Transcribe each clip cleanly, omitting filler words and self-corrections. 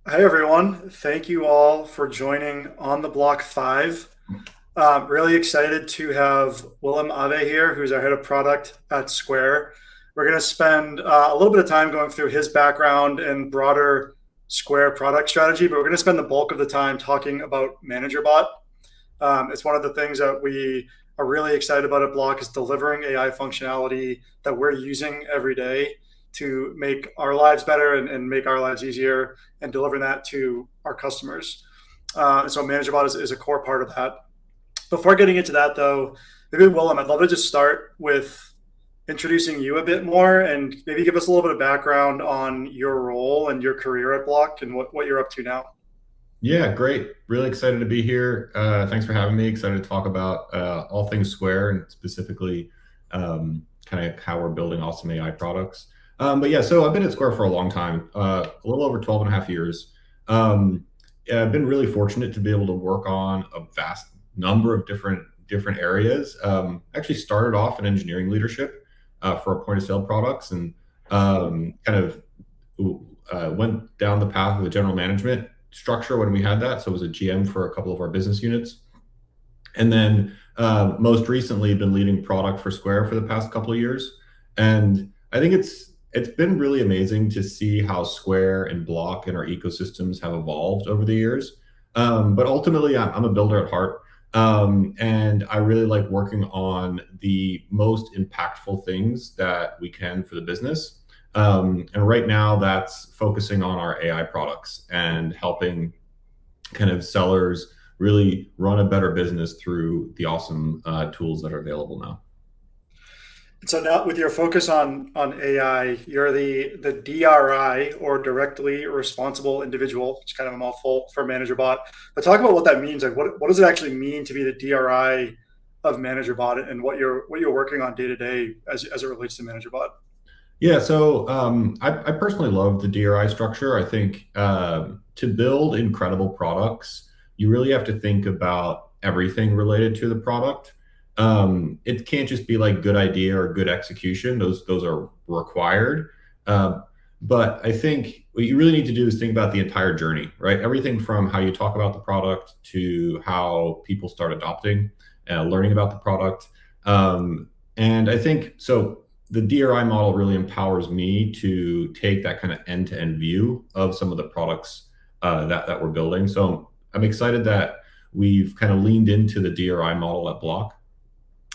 Hi, everyone. Thank you all for joining on the Block 5. Really excited to have Willem Avé here, who's our head of product at Square. We're going to spend a little bit of time going through his background and broader Square product strategy, but we're going to spend the bulk of the time talking about Managerbot. It's one of the things that we are really excited about at Block is delivering AI functionality that we're using every day to make our lives better and make our lives easier and delivering that to our customers. And so Managerbot is a core part of that. Before getting into that, though, maybe Willem, I'd love to just start with introducing you a bit more and maybe give us a little bit of background on your role and your career at Block and what you're up to now. Yeah, great. Really excited to be here. Thanks for having me. Excited to talk about all things Square and specifically kind of how we're building awesome AI products. But yeah, so I've been at Square for a long time, a little over 12 and a half years. Yeah, I've been really fortunate to be able to work on a vast number of different areas. Actually started off in engineering leadership for a point of sale products and kind of went down the path of the general management structure when we had that. So it was a GM for a couple of our business units. And then most recently been leading product for Square for the past couple of years. And I think it's been really amazing to see how Square and Block and our ecosystems have evolved over the years. But ultimately, I'm a builder at heart. And I really like working on the most impactful things that we can for the business. And right now, that's focusing on our AI products and helping kind of sellers really run a better business through the awesome tools that are available now. So now with your focus on AI, you're the DRI or directly responsible individual. It's kind of a mouthful for Managerbot. But talk about what that means. Like what does it actually mean to be the DRI of Managerbot and what you're working on day to day as it relates to Managerbot? Yeah, so I personally love the DRI structure. I think to build incredible products, you really have to think about everything related to the product. It can't just be like good idea or good execution. Those are required. Uh, but I think what you really need to do is think about the entire journey, right? Everything from how you talk about the product to how people start adopting, learning about the product. And I think so the DRI model really empowers me to take that kind of end-to-end view of some of the products that we're building. So I'm excited that we've kind of leaned into the DRI model at Block.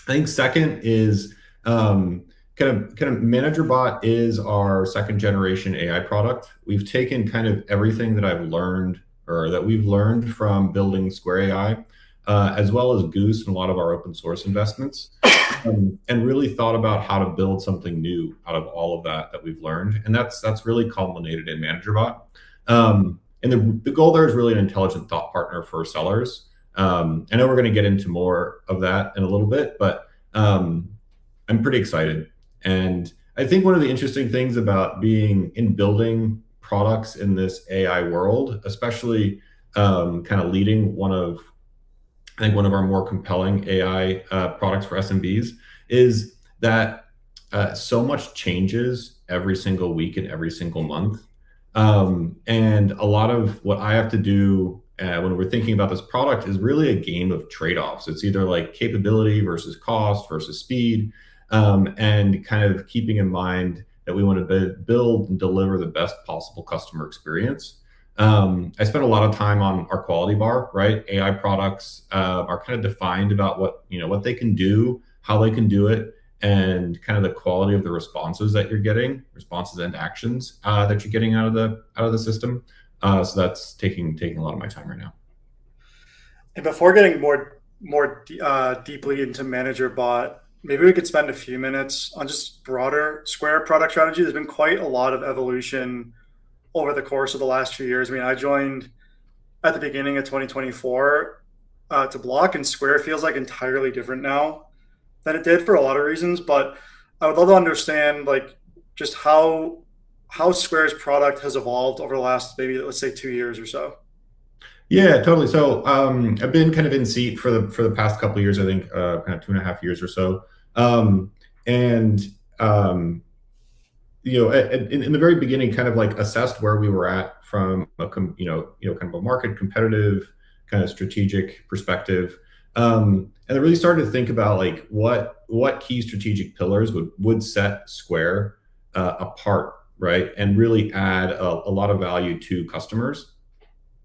I think second is kind of ManagerBot is our second generation AI product. We've taken kind of everything that I've learned or that we've learned from building Square AI, as well as Goose and a lot of our open source investments, and really thought about how to build something new out of all of that we've learned, and that's really culminated in ManagerBot. And the goal there is really an intelligent thought partner for sellers. I know we're going to get into more of that in a little bit, but I'm pretty excited. And I think one of the interesting things about being in building products in this AI world, especially kind of leading I think one of our more compelling AI products for SMBs is that so much changes every single week and every single month. And a lot of what I have to do when we're thinking about this product is really a game of trade-offs. It's either like capability versus cost versus speed, and kind of keeping in mind that we want to build and deliver the best possible customer experience. I spent a lot of time on our quality bar, right? AI products are kind of defined about what they can do, how they can do it, and kind of the quality of the responses that you're getting, responses and actions that you're getting out of the system. So that's taking a lot of my time right now. And before getting more deeply into Managerbot, maybe we could spend a few minutes on just broader Square product strategy. There's been quite a lot of evolution over the course of the last few years. I mean, I joined at the beginning of 2024 to Block, and Square feels like entirely different now than it did for a lot of reasons. But I would love to understand like just how Square's product has evolved over the last maybe let's say 2 years or so. Yeah, totally. So I've been kind of in seat for the past couple of years. I think kind of 2.5 years or so. And um, in the very beginning, kind of like assessed where we were at from kind of a market competitive kind of strategic perspective, and I really started to think about like what key strategic pillars would set Square apart, right, and really add a lot of value to customers.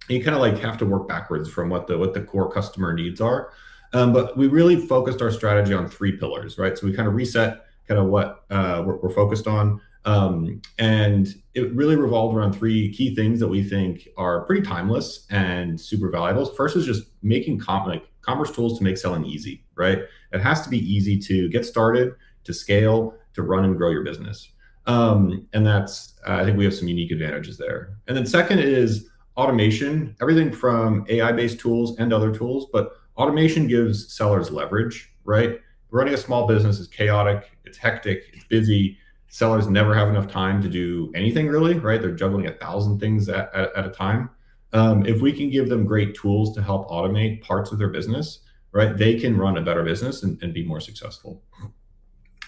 And you kind of like have to work backwards from what the core customer needs are. But we really focused our strategy on three pillars, right? So we kind of reset kind of what we're focused on. And it really revolved around three key things that we think are pretty timeless and super valuable. First is just making commerce tools to make selling easy, right? It has to be easy to get started, to scale, to run and grow your business. And that's, I think we have some unique advantages there. And then second is automation, everything from AI-based tools and other tools, but automation gives sellers leverage, right? Running a small business is chaotic, it's hectic, it's busy. Sellers never have enough time to do anything really, right? They're juggling 1,000 things at a time. If we can give them great tools to help automate parts of their business, right, they can run a better business and be more successful.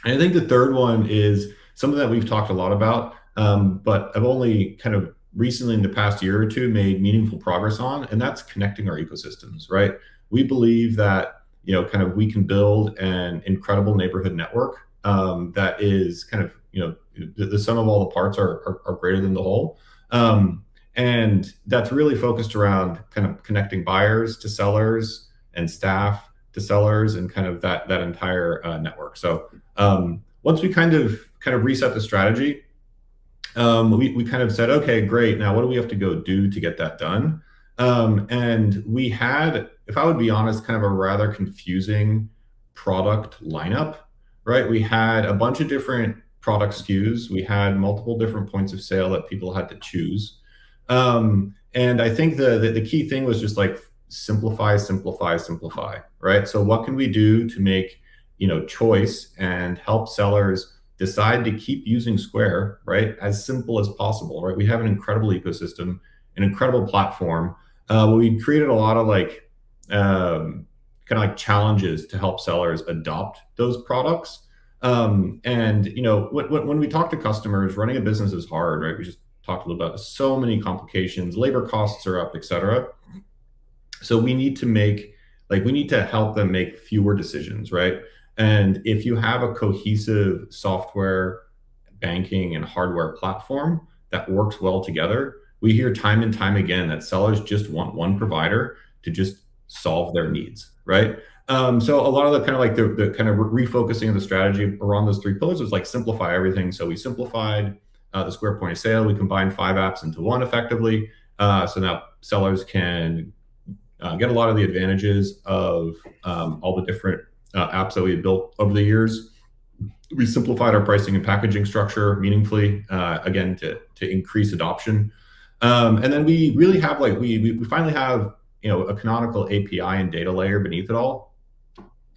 And I think the third one is something that we've talked a lot about, but I've only kind of recently in the past year or two made meaningful progress on, and that's connecting our ecosystems, right? We believe that, kind of we can build an incredible neighborhood network that is kind of, the sum of all the parts are greater than the whole. And that's really focused around kind of connecting buyers to sellers and staff to sellers and kind of that entire network. So once we kind of reset the strategy, we kind of said, okay, great. Now what do we have to go do to get that done? And we had, if I would be honest, kind of a rather confusing product lineup, right? We had a bunch of different product SKUs. We had multiple different points of sale that people had to choose. And I think the key thing was just like simplify, right? So what can we do to make, choice and help sellers decide to keep using Square, right? As simple as possible, right? We have an incredible ecosystem, an incredible platform. We created a lot of like, kind of like challenges to help sellers adopt those products. And when we talk to customers, running a business is hard, right? We just talked a little about so many complications, labor costs are up, et cetera. So we need to help them make fewer decisions, right? And if you have a cohesive software, banking, and hardware platform that works well together, we hear time and time again that sellers just want one provider to just solve their needs, right? So a lot of the kind of like the kind of refocusing of the strategy around those three pillars was like simplify everything. So we simplified the Square point of sale. We combined 5 apps into one effectively. So now sellers can get a lot of the advantages of all the different apps that we had built over the years. We simplified our pricing and packaging structure meaningfully, again, to increase adoption. And then we really have like, we finally have, a canonical API and data layer beneath it all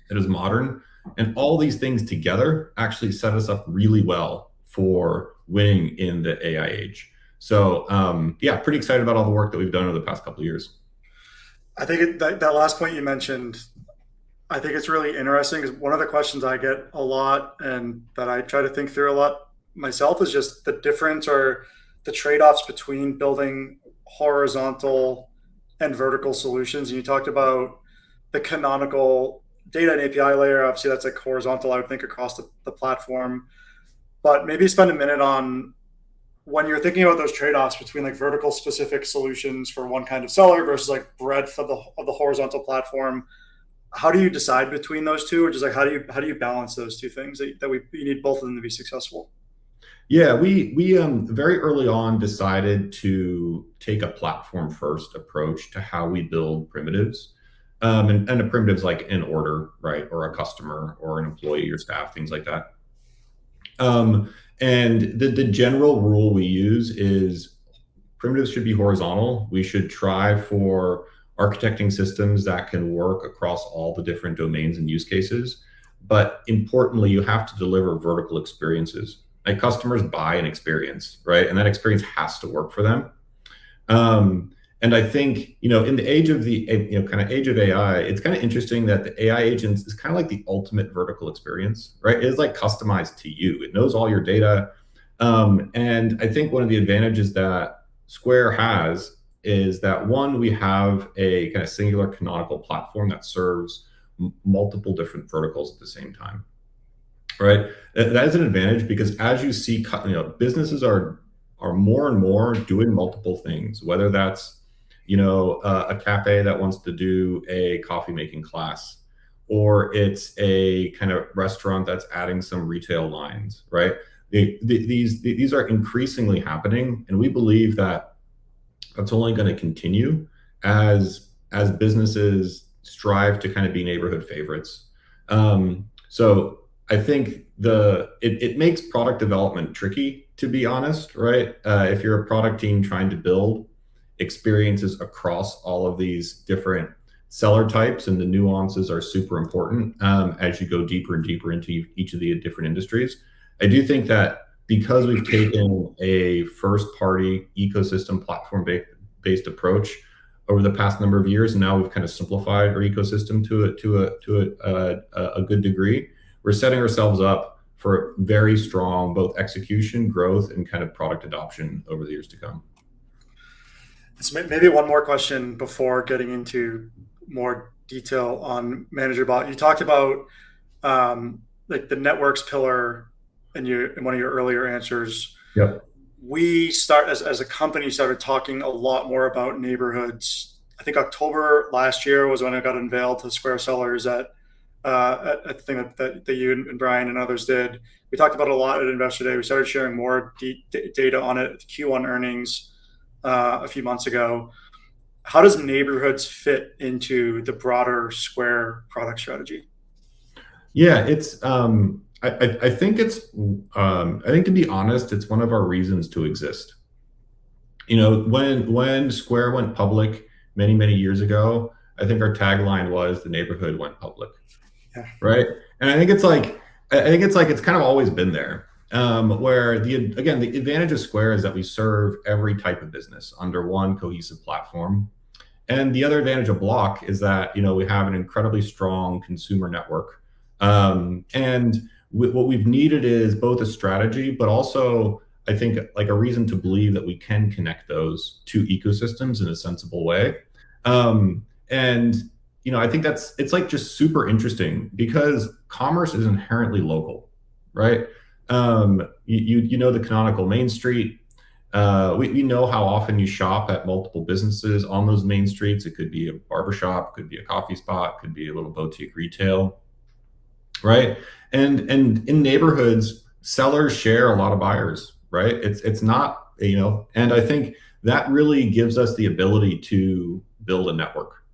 that is modern. And all these things together actually set us up really well for winning in the AI age. So yeah, pretty excited about all the work that we've done over the past couple of years. I think that last point you mentioned, I think it's really interesting because one of the questions I get a lot and that I try to think through a lot myself is just the difference or the trade-offs between building horizontal and vertical solutions. And you talked about the canonical data and API layer. Obviously, that's like horizontal, I would think, across the platform. But maybe spend a minute on when you're thinking about those trade-offs between like vertical specific solutions for one kind of seller versus like breadth of the horizontal platform. How do you decide between those two, or just like how do you balance those two things you need both of them to be successful? Yeah, we very early on decided to take a platform first approach to how we build primitives. And a primitive's like an order, right? Or a customer or an employee or staff, things like that. And the general rule we use is primitives should be horizontal. We should try for architecting systems that can work across all the different domains and use cases. But importantly, you have to deliver vertical experiences. Like customers buy an experience, right? And that experience has to work for them. And I think, in the age of kind of age of AI, it's kind of interesting that the AI agents is kind of like the ultimate vertical experience, right? It is like customized to you. It knows all your data. And I think one of the advantages that Square has is that, one, we have a kind of singular canonical platform that serves multiple different verticals at the same time, right? That is an advantage because as you see, businesses are more and more doing multiple things, whether that's, a cafe that wants to do a coffee making class, or it's a kind of restaurant that's adding some retail lines, right? These are increasingly happening, and we believe that that's only going to continue as businesses strive to kind of be neighborhood favorites. So I think it makes product development tricky, to be honest, right? If you're a product team trying to build experiences across all of these different seller types, and the nuances are super important as you go deeper and deeper into each of the different industries. I do think that because we've taken a first party ecosystem platform based approach over the past number of years, and now we've kind of simplified our ecosystem to a good degree, we're setting ourselves up for very strong both execution, growth, and kind of product adoption over the years to come. So maybe one more question before getting into more detail on Managerbot. You talked about like the networks pillar in one of your earlier answers. Yep. We as a company started talking a lot more about neighborhoods. I think October last year was when it got unveiled to Square sellers at the thing that you and Brian and others did. We talked about it a lot at Investor Day. We started sharing more data on it at the Q1 earnings a few months ago. How does neighborhoods fit into the broader Square product strategy? Yeah, I think I think, to be honest, it's one of our reasons to exist. When Square went public many years ago, I think our tagline was "the neighborhood went public." Yeah. Right. And I think it's like it's kind of always been there. Where the advantage of Square is that we serve every type of business under one cohesive platform. And the other advantage of Block is that we have an incredibly strong consumer network. And what we've needed is both a strategy, but also, I think, like a reason to believe that we can connect those two ecosystems in a sensible way. And I think it's like just super interesting because commerce is inherently local, right? The canonical Main Street. We know how often you shop at multiple businesses on those main streets. It could be a barbershop, could be a coffee spot, could be a little boutique retail, right? And in neighborhoods, sellers share a lot of buyers, right? It's not, and I think that really gives us the ability to build a network.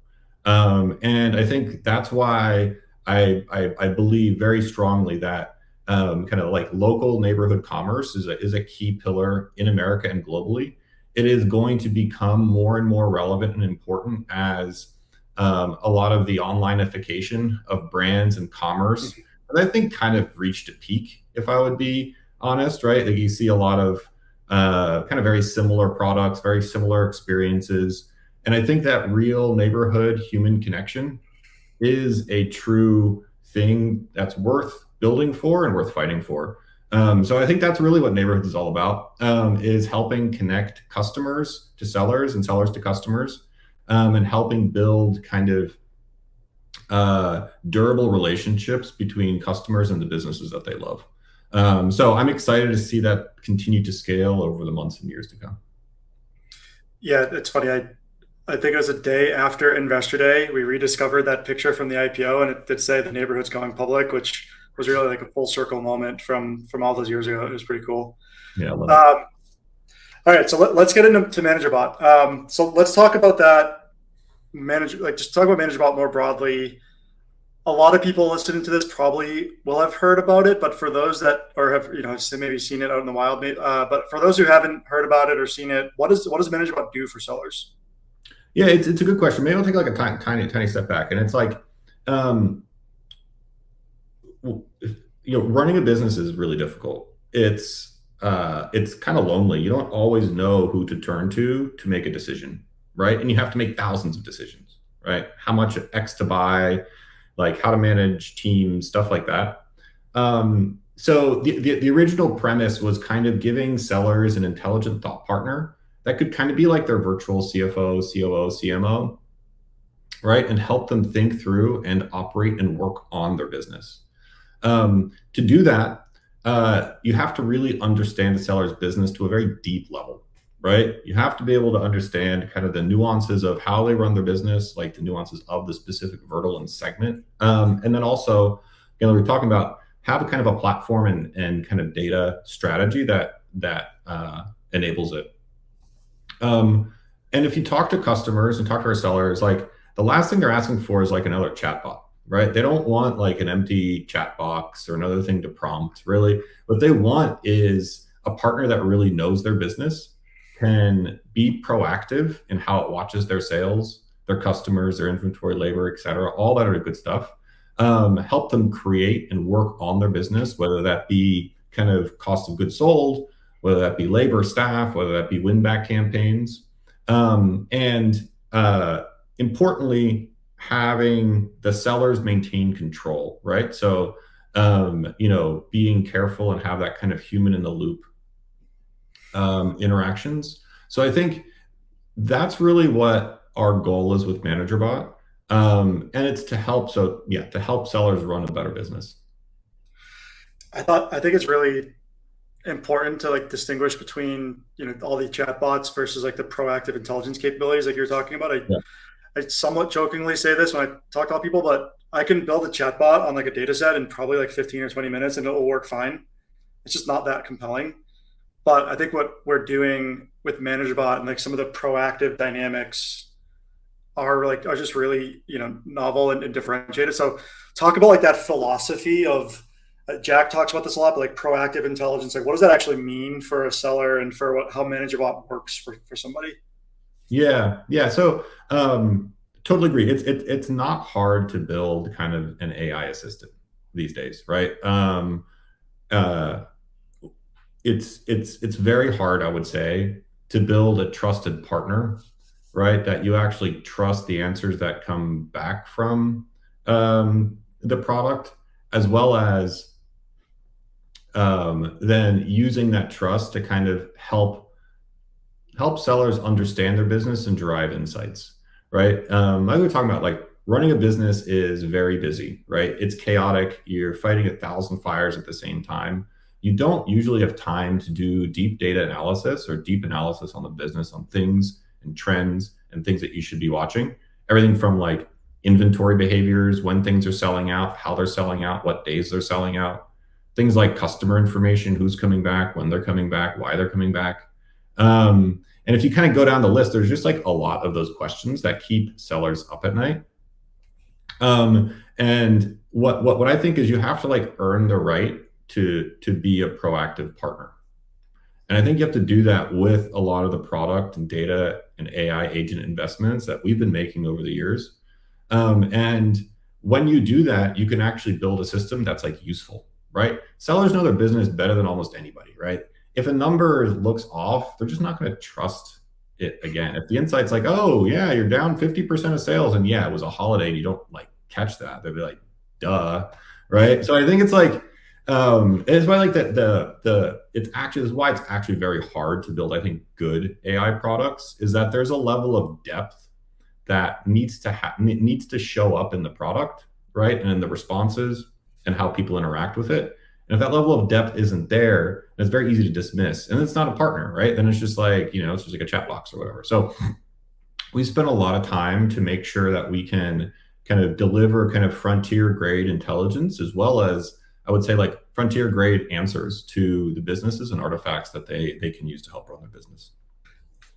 And I think that's why I believe very strongly that kind of like local neighborhood commerce is a key pillar in America and globally. It is going to become more and more relevant and important as a lot of the onlineification of brands and commerce, and I think kind of reached a peak, if I would be honest, right? Like you see a lot of kind of very similar products, very similar experiences. And I think that real neighborhood human connection is a true thing that's worth building for and worth fighting for. So I think that's really what neighborhoods is all about, is helping connect customers to sellers and sellers to customers, and helping build kind of durable relationships between customers and the businesses that they love. So I'm excited to see that continue to scale over the months and years to come. Yeah, it's funny. I think it was a day after Investor Day, we rediscovered that picture from the IPO, and it did say the neighborhood's going public, which was really like a full circle moment from all those years ago. It was pretty cool. Yeah, I love it. All right, so let's get into Managerbot. So let's talk about that. Just talk about Managerbot more broadly. A lot of people listening to this probably will have heard about it, but for those that have maybe seen it out in the wild, but for those who haven't heard about it or seen it, what does Managerbot do for sellers? Yeah, it's a good question. Maybe I'll take like a tiny step back, and it's like, running a business is really difficult. It's kind of lonely. You don't always know who to turn to make a decision, right? And you have to make thousands of decisions, right? How much X to buy, like how to manage teams, stuff like that. So the original premise was kind of giving sellers an intelligent thought partner that could kind of be like their virtual CFO, COO, CMO, right? And help them think through and operate and work on their business. To do that, you have to really understand the seller's business to a very deep level, right? You have to be able to understand kind of the nuances of how they run their business, like the nuances of the specific vertical and segment. And then also, we're talking about have a kind of a platform and kind of data strategy that enables it. And if you talk to customers and talk to our sellers, like the last thing they're asking for is like another chatbot, right? They don't want like an empty chat box or another thing to prompt. Really, what they want is a partner that really knows their business, can be proactive in how it watches their sales, their customers, their inventory, labor, et cetera, all that are good stuff. Help them create and work on their business, whether that be kind of cost of goods sold, whether that be labor, staff, whether that be win back campaigns. And importantly, having the sellers maintain control, right? So, being careful and have that kind of human in the loop interactions. So I think that's really what our goal is with Managerbot. And it's to help, to help sellers run a better business. I think it's really important to like distinguish between all the chatbots versus like the proactive intelligence capabilities like you're talking about. Yeah. I somewhat jokingly say this when I talk to people, but I can build a chatbot on like a data set in probably like 15 or 20 minutes and it will work fine. It's just not that compelling. But I think what we're doing with Managerbot and like some of the proactive dynamics are just really novel and differentiated. So talk about like that philosophy of Jack talks about this a lot, but like proactive intelligence. Like, what does that actually mean for a seller and for how Managerbot works for somebody? Yeah. So totally agree. It's not hard to build kind of an AI assistant these days, right? Uh, it's very hard, I would say, to build a trusted partner, right? That you actually trust the answers that come back from the product, as well as then using that trust to kind of help sellers understand their business and derive insights, right? Like we were talking about, like running a business is very busy, right? It's chaotic. You're fighting 1,000 fires at the same time. You don't usually have time to do deep data analysis or deep analysis on the business, on things and trends and things that you should be watching. Everything from like inventory behaviors, when things are selling out, how they're selling out, what days they're selling out, things like customer information, who's coming back, when they're coming back, why they're coming back. And if you kind of go down the list, there's just like a lot of those questions that keep sellers up at night. And what I think is you have to like earn the right to be a proactive partner. And I think you have to do that with a lot of the product and data and AI agent investments that we've been making over the years. And when you do that, you can actually build a system that's like useful, right? Sellers know their business better than almost anybody, right? If a number looks off, they're just not going to trust it again. If the insight's like, oh yeah, you're down 50% of sales, and yeah, it was a holiday, and you don't like catch that, they'd be like, duh, right? So I think it's like, it's why like it's actually, this is why it's actually very hard to build, I think, good AI products, is that there's a level of depth that needs to show up in the product, right, and in the responses and how people interact with it. And if that level of depth isn't there, it's very easy to dismiss. And it's not a partner, right? Then it's just like, it's just like a chat box or whatever. So we spent a lot of time to make sure that we can kind of deliver kind of frontier grade intelligence, as well as, I would say, like frontier grade answers to the businesses and artifacts that they can use to help run their business.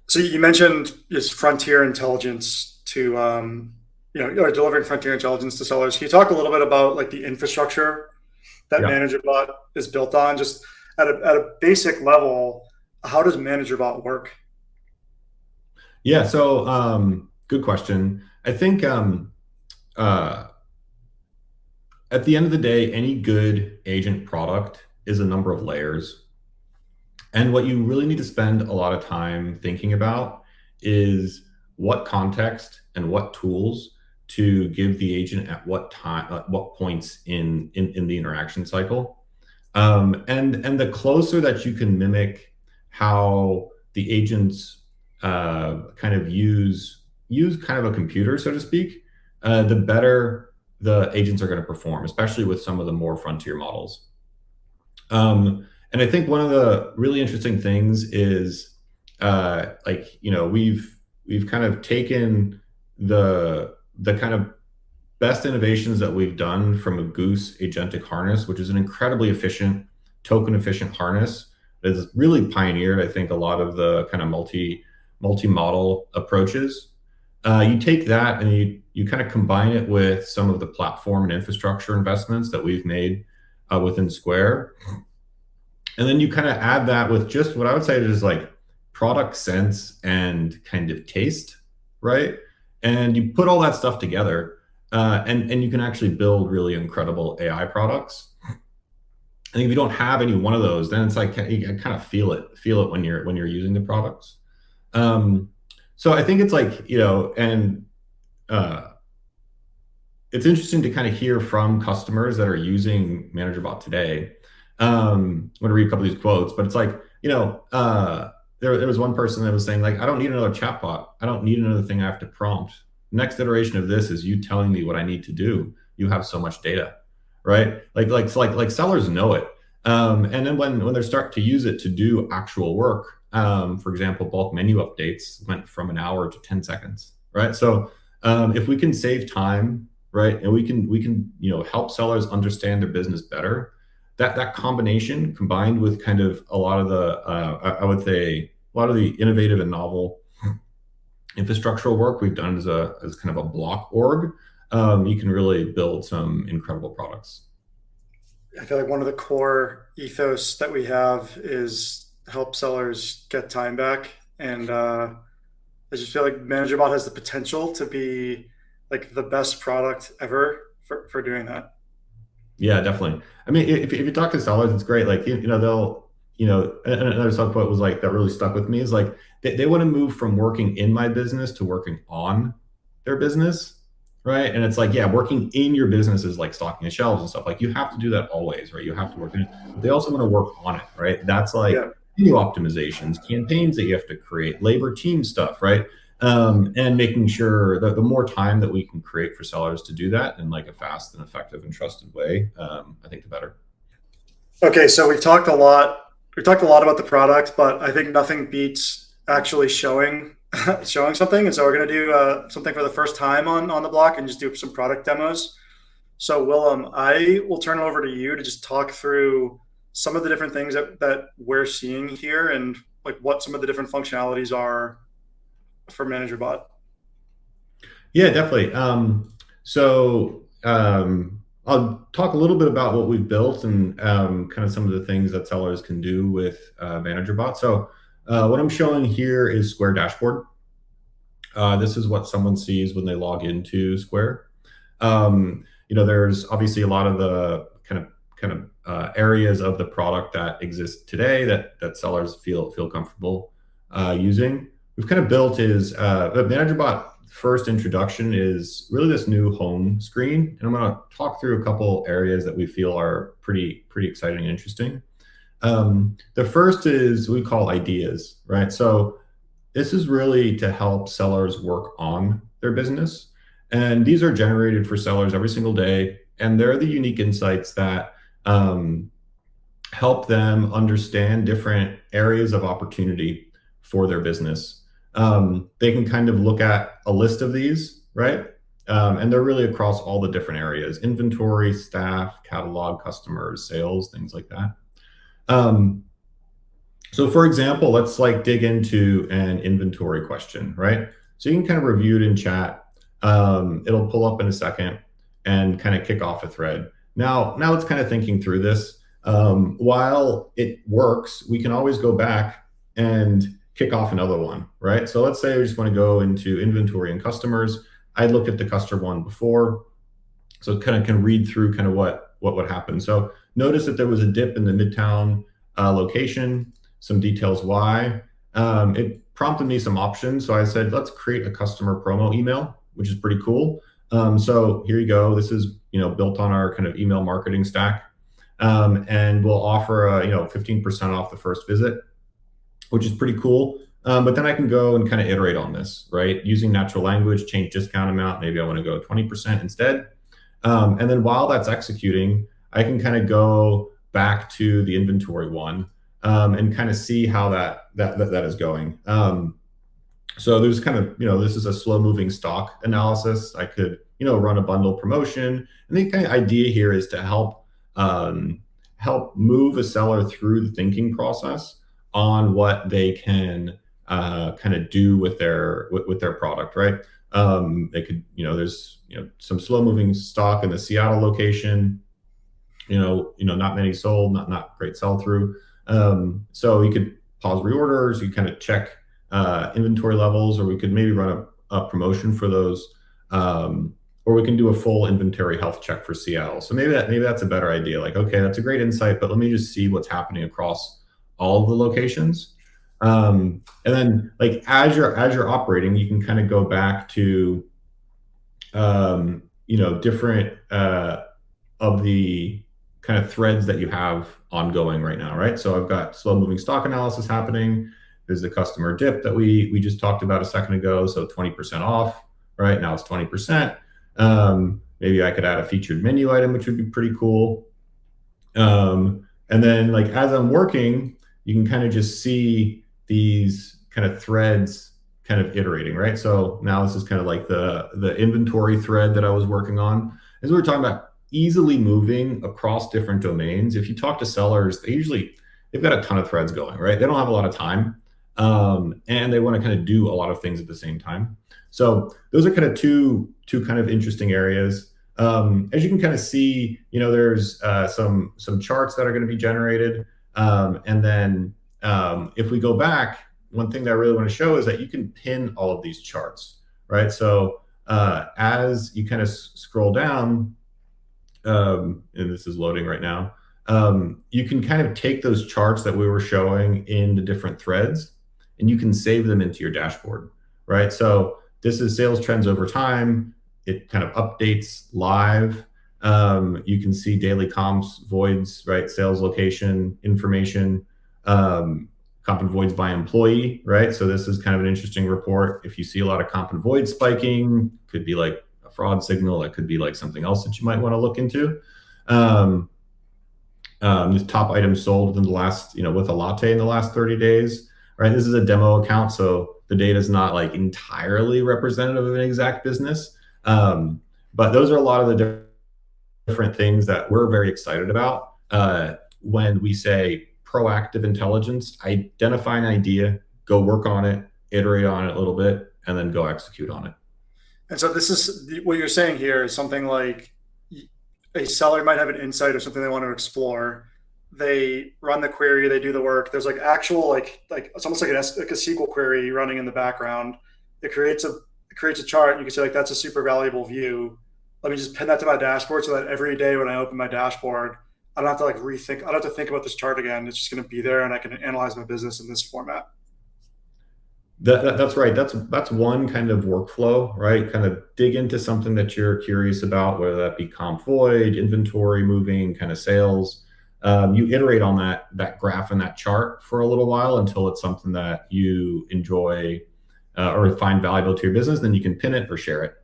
So you mentioned this frontier intelligence to, or delivering frontier intelligence to sellers. Can you talk a little bit about like the infrastructure that Yeah. Managerbot is built on? Just at a basic level, how does Managerbot work? Yeah. So good question. I think at the end of the day, any good agent product is a number of layers. And what you really need to spend a lot of time thinking about is what context and what tools to give the agent at what time, at what points in the interaction cycle. And the closer that you can mimic how the agents kind of use kind of a computer, so to speak, the better the agents are going to perform, especially with some of the more frontier models. And I think one of the really interesting things is like, you know, we've kind of taken the kind of best innovations that we've done from a Goose agentic harness, which is an incredibly efficient, token efficient harness that has really pioneered, I think, a lot of the kind of multi-model approaches. You take that and you kind of combine it with some of the platform and infrastructure investments that we've made within Square. And then you kind of add that with just what I would say is like product sense and kind of taste, right? And you put all that stuff together, and you can actually build really incredible AI products. I think if you don't have any one of those, then it's like you kind of feel it when you're using the products. So I think it's like, you know, and it's interesting to kind of hear from customers that are using Managerbot today. I'm going to read a couple of these quotes, but it's like, you know, there was one person that was saying like, I don't need another chatbot. I don't need another thing I have to prompt. Next iteration of this is you telling me what I need to do. You have so much data, right? Like sellers know it. And then when they start to use it to do actual work, for example, bulk menu updates went from an hour to 10 seconds, right? So if we can save time, right, and we can you know, help sellers understand their business better, that combination combined with kind of a lot of the I would say a lot of the innovative and novel infrastructural work we've done as kind of a block org, you can really build some incredible products. I feel like one of the core ethos that we have is help sellers get time back. And I just feel like Managerbot has the potential to be like the best product ever for doing that. Yeah, definitely. I mean, if you talk to sellers, it's great. Like, you know, they'll, you know, another sub quote was like, that really stuck with me is like, they want to move from working in my business to working on their business. Right. And it's like, yeah, working in your business is like stocking the shelves and stuff. Like you have to do that always, right? You have to work in it, but they also want to work on it, right? That's like Yeah. new optimizations, campaigns that you have to create, labor team stuff, right? And making sure that the more time that we can create for sellers to do that in like a fast and effective and trusted way, I think the better. Okay, so we've talked a lot. We've talked a lot about the product, but I think nothing beats actually showing showing something. And so we're going to do something for the first time on the block and just do some product demos. So Willem, I will turn it over to you to just talk through some of the different things that we're seeing here and like what some of the different functionalities are for Managerbot. Yeah, definitely. I'll talk a little bit about what we've built and kind of some of the things that sellers can do with Managerbot. So what I'm showing here is Square dashboard. This is what someone sees when they log into Square. You know, there's obviously a lot of the kind of areas of the product that exist today that sellers feel comfortable using. We've kind of built is the Managerbot first introduction is really this new home screen, and I'm going to talk through a couple areas that we feel are pretty exciting and interesting. The first is we call ideas, right? So this is really to help sellers work on their business, and these are generated for sellers every single day, and they're the unique insights that help them understand different areas of opportunity for their business. They can kind of look at a list of these, right? And they're really across all the different areas: inventory, staff, catalog, customers, sales, things like that. So for example, let's like dig into an inventory question, right? So you can kind of review it in chat. It'll pull up in a second and kind of kick off a thread. Now it's kind of thinking through this. While it works, we can always go back and kick off another one, right? So let's say I just want to go into inventory and customers. I looked at the customer one before, so kind of can read through kind of what would happen. So notice that there was a dip in the Midtown location, some details why. It prompted me some options. So I said, let's create a customer promo email, which is pretty cool. So here you go. This is, you know, built on our kind of email marketing stack. and we'll offer a 15% off the first visit, which is pretty cool. But then I can go and kind of iterate on this, right? Using natural language, change discount amount. Maybe I want to go 20% instead. And then while that's executing, I can kind of go back to the inventory one and kind of see how that is going. So there's kind of, this is a slow moving stock analysis. I could, run a bundle promotion. And the kind of idea here is to help move a seller through the thinking process on what they can kind of do with their product, right? They could, there's some slow moving stock in the Seattle location. Not many sold, not great sell through. So you could pause reorders. You kind of check inventory levels, or we could maybe run a promotion for those, or we can do a full inventory health check for Seattle. So maybe that's a better idea. Like, okay, that's a great insight, but let me just see what's happening across all of the locations. And then, like, as you're operating, you can kind of go back to different of the kind of threads that you have ongoing right now, right? So I've got slow moving stock analysis happening. There's the customer dip that we just talked about a second ago. So 20% off, right? Now it's 20%. Maybe I could add a featured menu item, which would be pretty cool. And then, like, as I'm working, you can kind of just see these kind of threads kind of iterating, right? So now this is kind of like the inventory thread that I was working on. As we were talking about easily moving across different domains. If you talk to sellers, they've got a ton of threads going, right? They don't have a lot of time. And they want to kind of do a lot of things at the same time. So those are kind of two kind of interesting areas. As you can kind of see, there's some charts that are going to be generated. And then if we go back, one thing that I really want to show is that you can pin all of these charts, right? So as you kind of scroll down, and this is loading right now, you can kind of take those charts that we were showing into different threads, and you can save them into your dashboard, right? So this is sales trends over time. It kind of updates live. You can see daily comps, voids, right? Sales location information, comp and voids by employee, right? So this is kind of an interesting report. If you see a lot of comp and voids spiking, could be like a fraud signal. It could be like something else that you might want to look into. This top item sold within the last, with a latte in the last 30 days, right? This is a demo account, so the data is not like entirely representative of an exact business. But those are a lot of the different things that we're very excited about when we say proactive intelligence. Identify an idea, go work on it, iterate on it a little bit, and then go execute on it. And so this is what you're saying here is something like a seller might have an insight or something they want to explore. They run the query, they do the work. There's like actual like it's almost like a SQL query running in the background. It creates a chart. And you can say, like, that's a super valuable view. Let me just pin that to my dashboard so that every day when I open my dashboard, I don't have to like rethink. I don't have to think about this chart again. It's just going to be there, and I can analyze my business in this format. That's right. That's one kind of workflow, right? Kind of dig into something that you're curious about, whether that be comp void, inventory moving, kind of sales. You iterate on that graph and that chart for a little while until it's something that you enjoy or find valuable to your business. Then you can pin it or share it.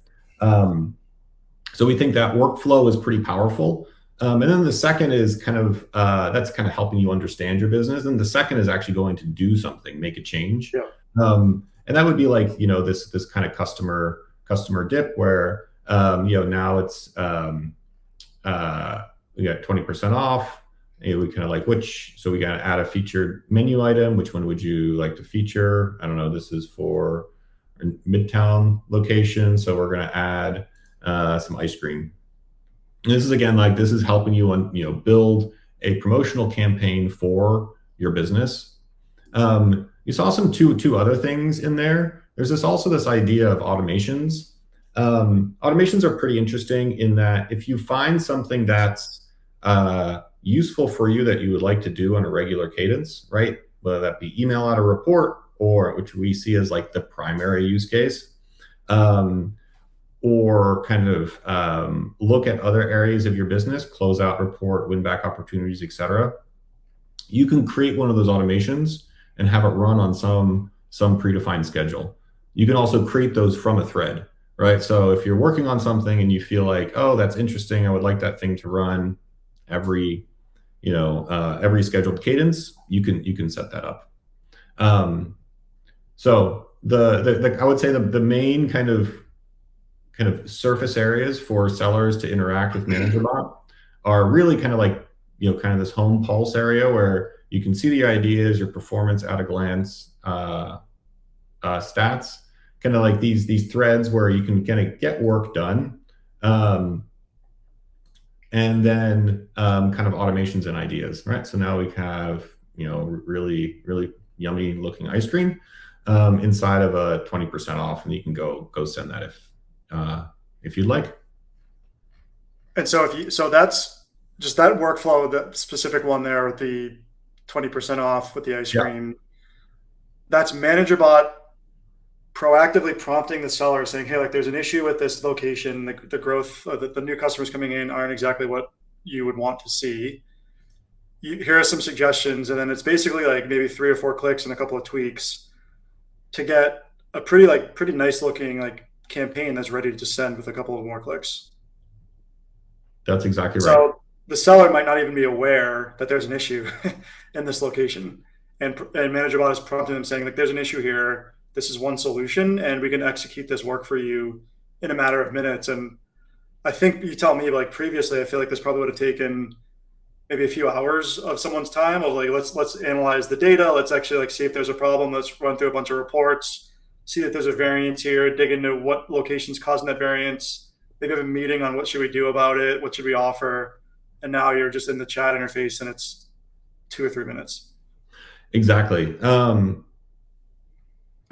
So we think that workflow is pretty powerful. And then the second is kind of that's kind of helping you understand your business. And the second is actually going to do something, make a change. Yeah. And that would be like, this kind of customer dip where, now it's, we got 20% off. And we kind of like so we got to add a featured menu item. Which one would you like to feature? I don't know. This is for a Midtown location. So we're going to add some ice cream. And this is, again, like, this is helping you, build a promotional campaign for your business. You saw two other things in there. There's also this idea of automations. Automations are pretty interesting in that if you find something that's useful for you that you would like to do on a regular cadence, right? Whether that be email out a report, or which we see as like the primary use case. or kind of look at other areas of your business, close out report, win back opportunities, etc., you can create one of those automations and have it run on some predefined schedule. You can also create those from a thread, right? So if you're working on something and you feel like, oh, that's interesting, I would like that thing to run every every scheduled cadence, you can set that up. So I would say the main kind of surface areas for sellers to interact with Managerbot are really kind of like, kind of this home pulse area where you can see the ideas, your performance at a glance, stats, kind of like these threads where you can kind of get work done. And then kind of automations and ideas, right? So now we have, really, really yummy looking ice cream inside of a 20% off, and you can go send that if you'd like. And so that's just that workflow, that specific one there with the 20% off with the ice cream. That's Managerbot proactively prompting the seller saying, hey, like there's an issue with this location, the growth, the new customers coming in aren't exactly what you would want to see. Here are some suggestions. And then it's basically like maybe 3 or 4 clicks and a couple of tweaks to get a pretty nice looking like campaign that's ready to send with a couple of more clicks. That's exactly right. So the seller might not even be aware that there's an issue in this location. And Managerbot is prompting them saying, like, there's an issue here. This is one solution, and we can execute this work for you in a matter of minutes. And I think you tell me, like previously, I feel like this probably would have taken maybe a few hours of someone's time of like, let's analyze the data. Let's actually like see if there's a problem. Let's run through a bunch of reports, see if there's a variance here, dig into what location's causing that variance. Maybe have a meeting on what should we do about it, what should we offer. And now you're just in the chat interface and it's 2 or 3 minutes. Exactly. I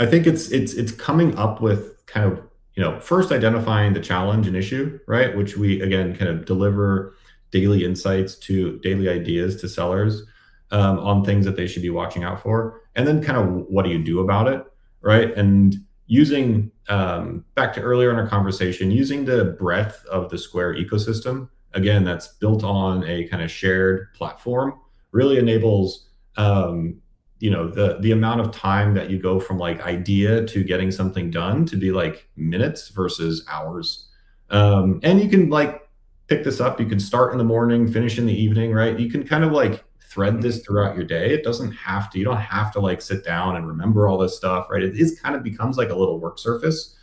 think it's coming up with kind of, first identifying the challenge and issue, right? Which we, again, kind of deliver daily insights to daily ideas to sellers on things that they should be watching out for. And then kind of what do you do about it, right? And using, back to earlier in our conversation, using the breadth of the Square ecosystem, again, that's built on a kind of shared platform, really enables the amount of time that you go from like idea to getting something done to be like minutes versus hours. And you can like pick this up. You can start in the morning, finish in the evening, right? You can kind of like thread this throughout your day. It doesn't have to, you don't have to like sit down and remember all this stuff, right? It is kind of becomes like a little work surface,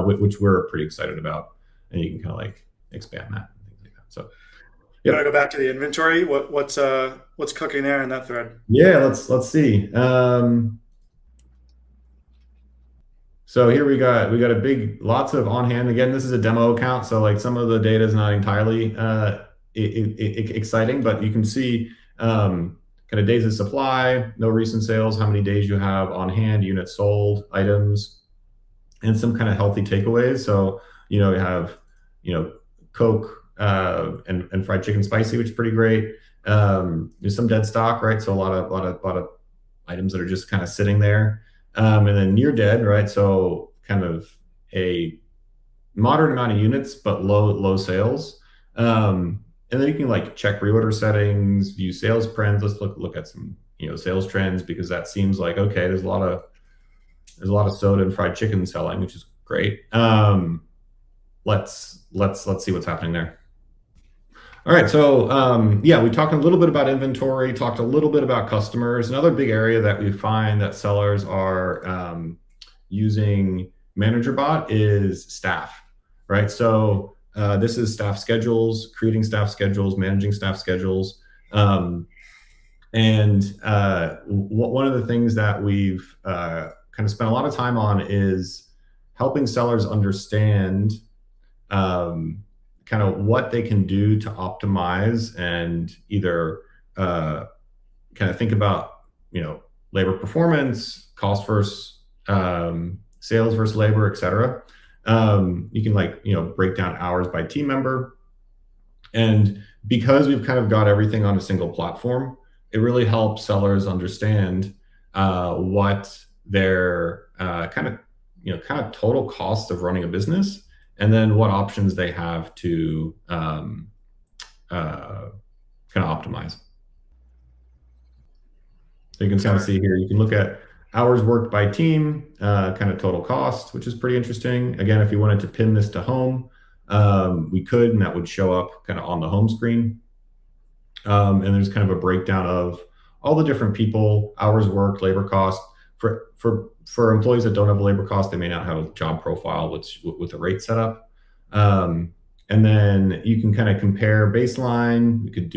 which we're pretty excited about. And you can kind of like expand that and things like that. So You want to go back to the inventory? What's cooking there in that thread? Yeah, let's see. So here we got a lots of on hand. Again, this is a demo account, so like some of the data is not entirely exciting, but you can see kind of days of supply, no recent sales, how many days you have on hand, units sold, items, and some kind of healthy takeaways. So you have Coke and fried chicken spicy, which is pretty great. There's some dead stock, right? So a lot of items that are just kind of sitting there. And then near dead, right? So kind of a moderate amount of units, but low sales. And then you can like check reorder settings, view sales trends. Let's look at some sales trends, because that seems like, okay, there's a lot of soda and fried chicken selling, which is great. Let's see what's happening there. All right, so we talked a little bit about inventory, talked a little bit about customers. Another big area that we find that sellers are using Managerbot is staff, right? So this is staff schedules, creating staff schedules, managing staff schedules. And one of the things that we've kind of spent a lot of time on is helping sellers understand kind of what they can do to optimize and either kind of think about, labor performance, cost versus sales versus labor, et cetera. You can break down hours by team member. And because we've kind of got everything on a single platform, it really helps sellers understand what their kind of total cost of running a business, and then what options they have to kind of optimize. So you can kind of see here, you can look at hours worked by team, kind of total cost, which is pretty interesting. Again, if you wanted to pin this to home, we could, and that would show up kind of on the home screen. And there's kind of a breakdown of all the different people, hours worked, labor cost. For employees that don't have a labor cost, they may not have a job profile with a rate set up. And then you can kind of compare baseline. We could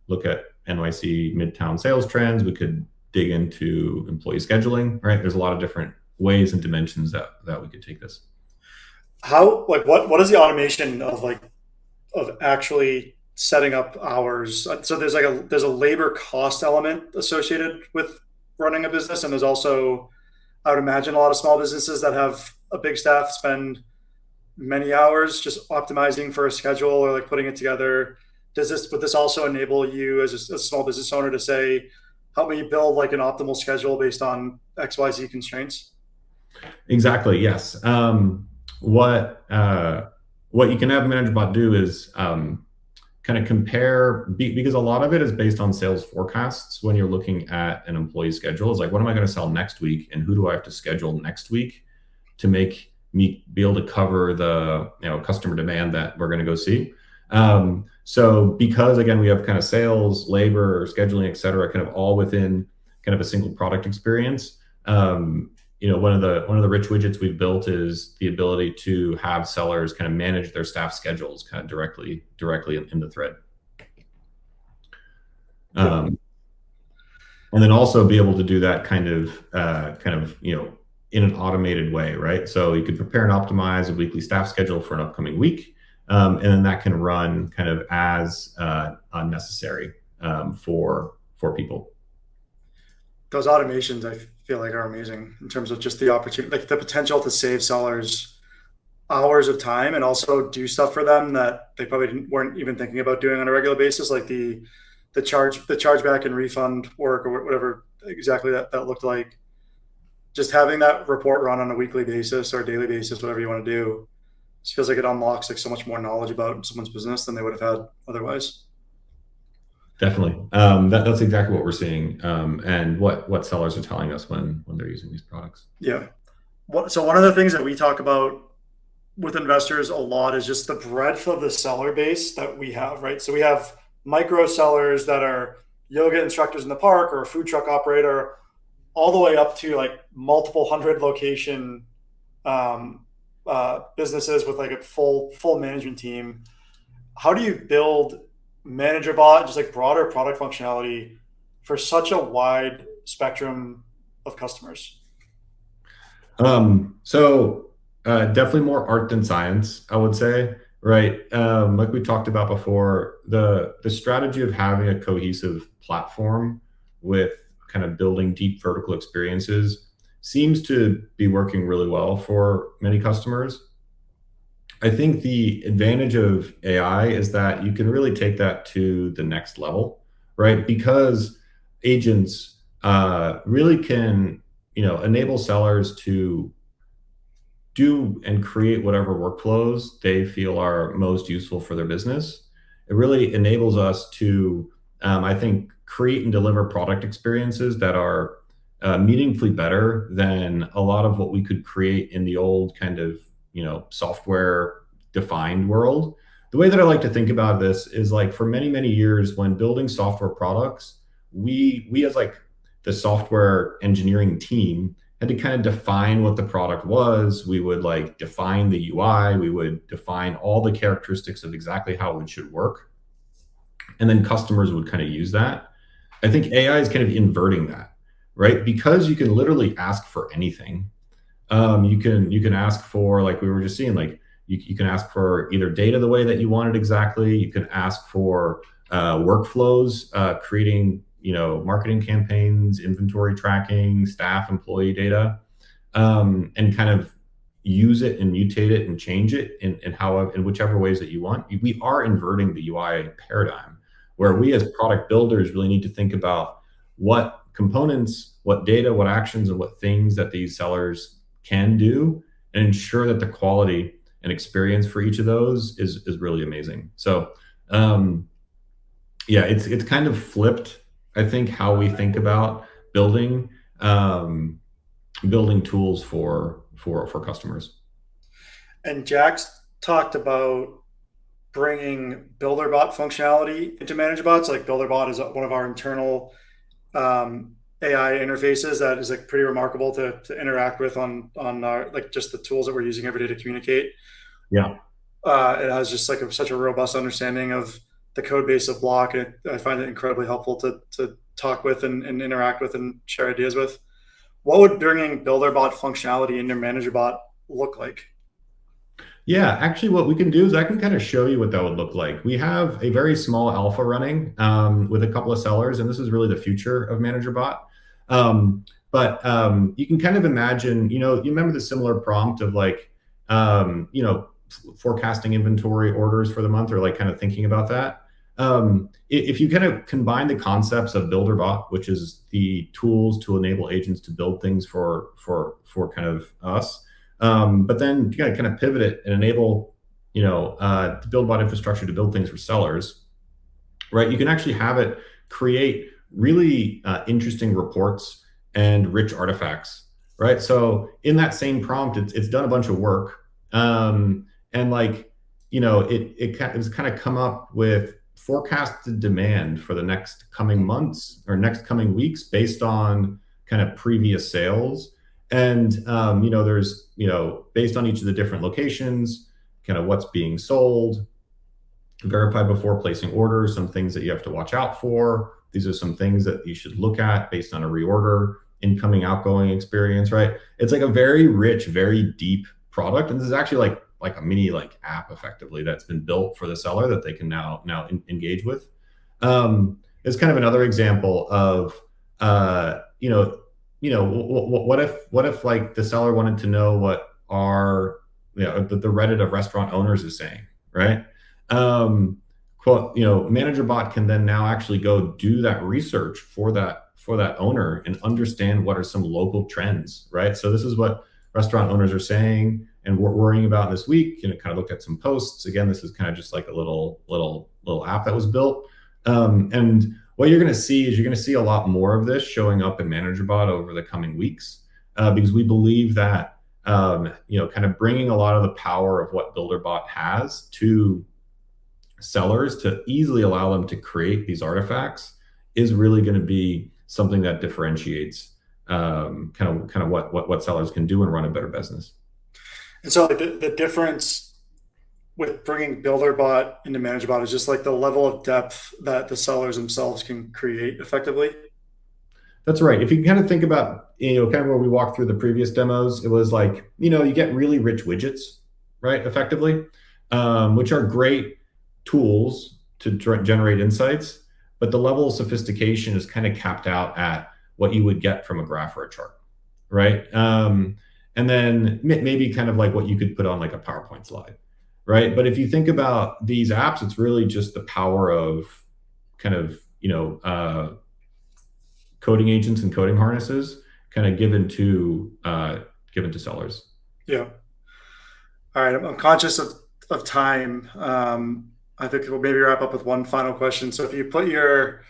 look at NYC Midtown sales trends. We could dig into employee scheduling, right? There's a lot of different ways and dimensions that we could take this. What is the automation of actually setting up hours? So there's a labor cost element associated with running a business, and there's also, I would imagine, a lot of small businesses that have a big staff spend many hours just optimizing for a schedule or like putting it together. Would this also enable you as a small business owner to say, help me build like an optimal schedule based on XYZ constraints? Exactly. Yes. What you can have Managerbot do is kind of compare, because a lot of it is based on sales forecasts. When you're looking at an employee schedule, it's like, what am I going to sell next week, and who do I have to schedule next week to make me be able to cover the customer demand that we're going to go see. So because again, we have kind of sales, labor, scheduling, et cetera, kind of all within kind of a single product experience. One of the rich widgets we've built is the ability to have sellers kind of manage their staff schedules kind of directly in the thread. And then also be able to do that kind of in an automated way, right? So you could prepare and optimize a weekly staff schedule for an upcoming week. And then that can run kind of as unnecessary for people. Those automations, I feel like, are amazing in terms of just the opportunity, like the potential to save sellers hours of time and also do stuff for them that they probably weren't even thinking about doing on a regular basis, like the chargeback and refund work or whatever exactly that looked like. Just having that report run on a weekly basis or a daily basis, whatever you want to do, just feels like it unlocks like so much more knowledge about someone's business than they would have had otherwise. Definitely. That's exactly what we're seeing, and what sellers are telling us when they're using these products. Yeah. So one of the things that we talk about with investors a lot is just the breadth of the seller base that we have, right? So we have micro sellers that are yoga instructors in the park or a food truck operator, all the way up to like multiple hundred location businesses with like a full management team. How do you build Managerbot, just like broader product functionality for such a wide spectrum of customers? Definitely more art than science, I would say, right? Like we talked about before, the strategy of having a cohesive platform with kind of building deep vertical experiences seems to be working really well for many customers. I think the advantage of AI is that you can really take that to the next level, right? Because agents really can, enable sellers to do and create whatever workflows they feel are most useful for their business. It really enables us to, I think, create and deliver product experiences that are meaningfully better than a lot of what we could create in the old kind of, software defined world. The way that I like to think about this is like for many, many years when building software products, we as like the software engineering team had to kind of define what the product was. We would like define the UI. We would define all the characteristics of exactly how it should work. And then customers would kind of use that. I think AI is kind of inverting that, right? Because you can literally ask for anything. You can ask for, like we were just seeing, like you can ask for either data the way that you want it exactly. You can ask for workflows, creating marketing campaigns, inventory tracking, staff, employee data, and kind of use it and mutate it and change it in whichever ways that you want. We are inverting the UI paradigm, where we as product builders really need to think about what components, what data, what actions, and what things that these sellers can do, and ensure that the quality and experience for each of those is really amazing. So yeah, it's kind of flipped, I think, how we think about building um, building tools for customers. And Jack's talked about bringing BuilderBot functionality into Managerbot. Like BuilderBot is one of our internal AI interfaces that is like pretty remarkable to interact with on our like just the tools that we're using every day to communicate. Yeah. It has just like such a robust understanding of the code base of Block, and I find it incredibly helpful to talk with and interact with and share ideas with. What would bringing BuilderBot functionality into Managerbot look like? Yeah, actually, what we can do is I can kind of show you what that would look like. We have a very small alpha running with a couple of sellers, and this is really the future of Managerbot. But you can kind of imagine, you remember the similar prompt of like, forecasting inventory orders for the month, or like kind of thinking about that. If you kind of combine the concepts of BuilderBot, which is the tools to enable agents to build things for kind of us, but then you gotta kind of pivot it and enable, the BuildBot infrastructure to build things for sellers, right? You can actually have it create really interesting reports and rich artifacts, right? So in that same prompt, it's done a bunch of work, and like, it's kind of come up with forecasted demand for the next coming months or next coming weeks based on kind of previous sales. And there's based on each of the different locations, kind of what's being sold, verify before placing orders, some things that you have to watch out for. These are some things that you should look at based on a reorder, incoming, outgoing experience, right? It's like a very rich, very deep product, and this is actually like a mini like app effectively that's been built for the seller that they can now engage with. It's kind of another example of what if like the seller wanted to know what our the Reddit of restaurant owners is saying, right? Managerbot can then now actually go do that research for that owner and understand what are some local trends, right? So this is what restaurant owners are saying and we're worrying about this week. Kind of looked at some posts. Again, this is kind of just like a little app that was built. And what you're going to see is you're going to see a lot more of this showing up in Managerbot over the coming weeks, because we believe that kind of bringing a lot of the power of what BuilderBot has to sellers to easily allow them to create these artifacts is really going to be something that differentiates kind of what sellers can do and run a better business. And so the difference with bringing BuilderBot into Managerbot is just like the level of depth that the sellers themselves can create effectively. That's right. If you kind of think about, kind of where we walked through the previous demos, it was like, you get really rich widgets, right? Effectively, which are great tools to generate insights, but the level of sophistication is kind of capped out at what you would get from a graph or a chart, right? And then maybe kind of like what you could put on like a PowerPoint slide, right? But if you think about these apps, it's really just the power of kind of, coding agents and coding harnesses kind of given to sellers. Yeah. All right. I'm conscious of time. I think we'll maybe wrap up with one final question. So if you put your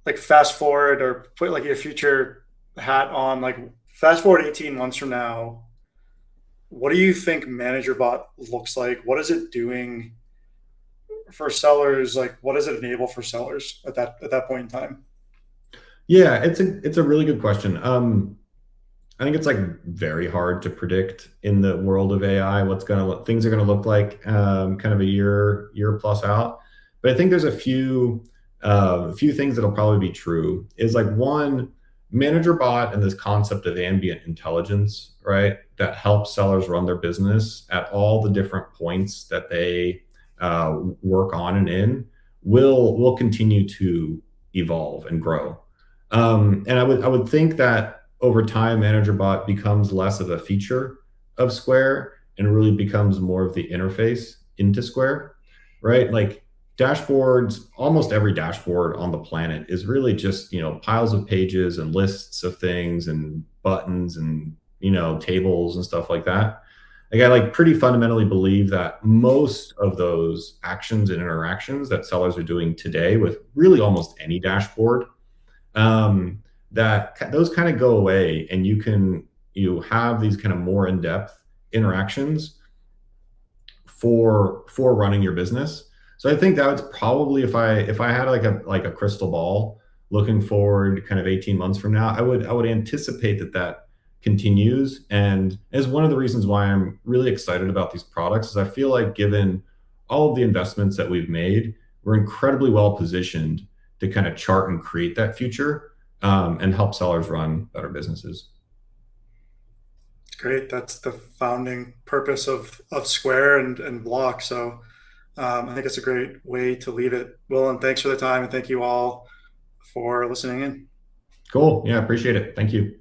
like fast forward or put like your future hat on, like fast forward 18 months from now, what do you think Managerbot looks like? What is it doing for sellers? Like, what does it enable for sellers at that point in time? Yeah, it's a really good question. I think it's like very hard to predict in the world of AI things are gonna look like kind of a year plus out. But I think there's a few things that'll probably be true. Is like one, Managerbot and this concept of ambient intelligence, right? That helps sellers run their business at all the different points that they work on and in will continue to evolve and grow. And I would think that over time, Managerbot becomes less of a feature of Square and really becomes more of the interface into Square, right? Like dashboards, almost every dashboard on the planet is really just, piles of pages and lists of things and buttons and, tables and stuff like that. like I like pretty fundamentally believe that most of those actions and interactions that sellers are doing today with really almost any dashboard, um, that those kind of go away, and you have these kind of more in-depth interactions for running your business. So I think that was probably, if I had like a crystal ball looking forward kind of 18 months from now, I would anticipate that that continues. And as one of the reasons why I'm really excited about these products is I feel like given all of the investments that we've made, we're incredibly well positioned to kind of chart and create that future, and help sellers run better businesses. Great. That's the founding purpose of Square and Block. So I think it's a great way to leave it. Will, and thanks for the time, and thank you all for listening in. Cool. Yeah, appreciate it. Thank you.